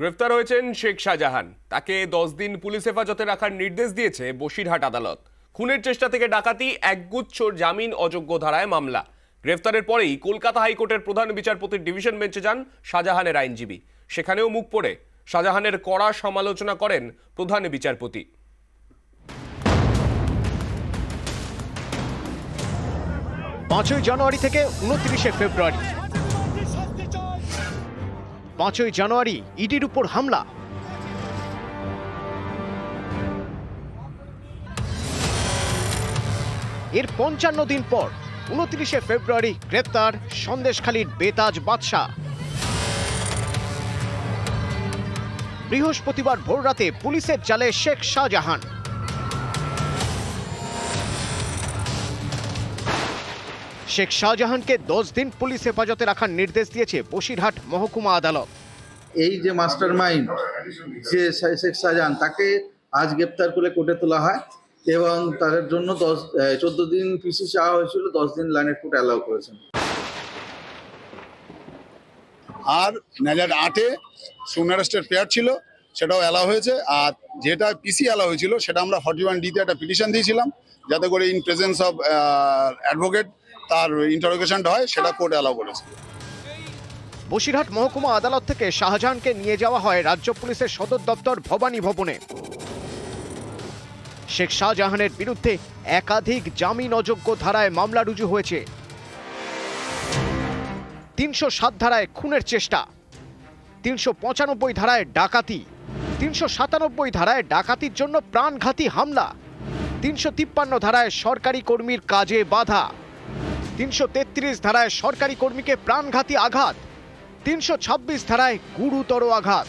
গ্রেফতার হয়েছেন শেখ শাহজাহান। তাকে 10 দিন পুলিশ হেফাজতে রাখার নির্দেশ দিয়েছে বসিরহাট আদালত। খুনের চেষ্টা থেকে ডাকাতি, একগুচ্ছ জামিন অযোগ্য ধারায় মামলা। গ্রেফতারের পরেই কলকাতা হাইকোর্টের প্রধান বিচারপতির ডিভিশন বেঞ্চে যান শাহজাহানের আইনজীবী। সেখানেও মুখ পড়ে শাহজাহানের কড়া সমালোচনা করেন প্রধান বিচারপতি। 5ই জানুয়ারি থেকে 29শে ফেব্রুয়ারি, 5ই জানুয়ারি ইডির উপর হামলা। এর 55 দিন পর 29শে ফেব্রুয়ারি গ্রেপ্তার সন্দেশখালীর বেতাজ বাদশাহ। বৃহস্পতিবার ভোররাতে পুলিশের জালে শেখ শাহজাহান। শেখ শাহজাহানকে 10 দিন পুলিশ হেফাজতে রাখার নির্দেশ দিয়েছে বসিরহাট মহকুমা আদালত। এই যে মাস্টার মাইন্ড যে শেখ শাহজাহান, তাকে আজ গ্রেপ্তার করে কোর্টে তোলা হয় এবং তার জন্য 14 দিন পিসি চাওয়া হয়েছিল, 10 দিন লাইনের কোর্ট অ্যালাউ করেছেন। আর নেজার 8-এ সুন অ্যারেস্টের পেয়ার ছিল, সেটাও অ্যালাউ হয়েছে। আর যেটা পিসি অ্যালাউ হয়েছিল সেটা আমরা 41D-তে একটা পিটিশন দিয়েছিলাম, যাতে করে ইন প্রেজেন্স অফ অ্যাডভোকেট তার ইন্টারোগেশনটা হয়, সেটা কোর্ট অ্যালাউ করেছে। বসিরহাট মহকুমা আদালত থেকে শাহজাহানকে নিয়ে যাওয়া হয় রাজ্য পুলিশের সদর দপ্তর ভবানী ভবনে। শেখ শাহজাহানের বিরুদ্ধে একাধিক জামিন অযোগ্য ধারায় মামলা রুজু হয়েছে। 307 ধারায় খুনের চেষ্টা, 395 ধারায় ডাকাতি, 397 ধারায় ডাকাতির জন্য প্রাণঘাতী হামলা, 353 ধারায় সরকারি কর্মীর কাজে বাধা, 333 ধারায় সরকারি কর্মীকে প্রাণঘাতী আঘাত, 326 ধারায় গুরুতর আঘাত।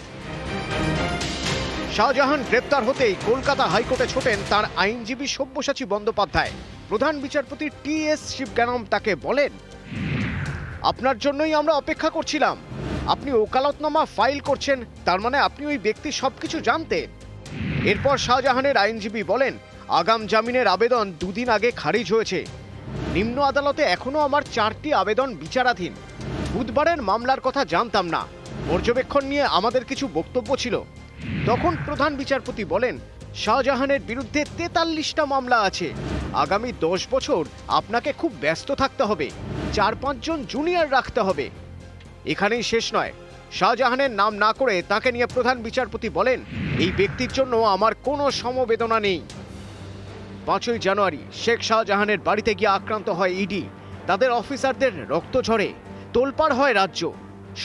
শাহজাহান গ্রেপ্তার হতেই কলকাতা হাইকোর্টে ছোটেন তার আইনজীবী সব্যসাচী বন্দ্যোপাধ্যায়। প্রধান বিচারপতি টি.এস. শিবজ্ঞানম তাকে বলেন, আপনার জন্যই আমরা অপেক্ষা করছিলাম। আপনি ওকালতনামা ফাইল করছেন, তার মানে আপনি ওই ব্যক্তি সবকিছু জানতেন। এরপর শাহজাহানের আইনজীবী বলেন, আগাম জামিনের আবেদন 2 দিন আগে খারিজ হয়েছে। নিম্ন আদালতে এখনো আমার 4টি আবেদন বিচারাধীন। বুধবারের মামলার কথা জানতাম না, পর্যবেক্ষণ নিয়ে আমাদের কিছু বক্তব্য ছিল। তখন প্রধান বিচারপতি বলেন, শাহজাহানের বিরুদ্ধে 43টা মামলা আছে। আগামী 10 বছর আপনাকে খুব ব্যস্ত থাকতে হবে, 4-5 জন জুনিয়র রাখতে হবে। এখানেই শেষ নয়, শাহজাহানের নাম না করে তাকে নিয়ে প্রধান বিচারপতি বলেন, এই ব্যক্তির জন্য আমার কোনো সমবেদনা নেই। 5ই জানুয়ারি শেখ শাহজাহানের বাড়িতে গিয়ে আক্রান্ত হয় ইডি। তাদের অফিসারদের রক্ত ঝরে, তোলপাড় হয় রাজ্য।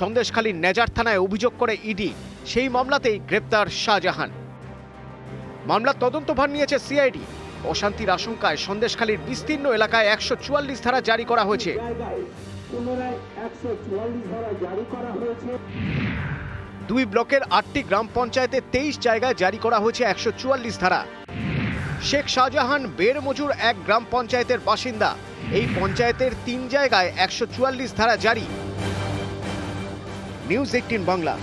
সন্দেশখালীর নেজার থানায় অভিযোগ করে ইডি, সেই মামলাতেই গ্রেপ্তার শাহজাহান। মামলার তদন্তভার নিয়েছে সিআইডি। অশান্তির আশঙ্কায় সন্দেশখালীর বিস্তীর্ণ এলাকায় 144 ধারা জারি করা হয়েছে। 2 ব্লকের 8টি গ্রাম পঞ্চায়েতে 23 জায়গায় জারি করা হয়েছে 144 ধারা। শেখ শাহজাহান বেরমজুর এক গ্রাম পঞ্চায়েতের বাসিন্দা। এই পঞ্চায়েতের 3 জায়গায় 144 ধারা জারি। নিউজ 18 বাংলা।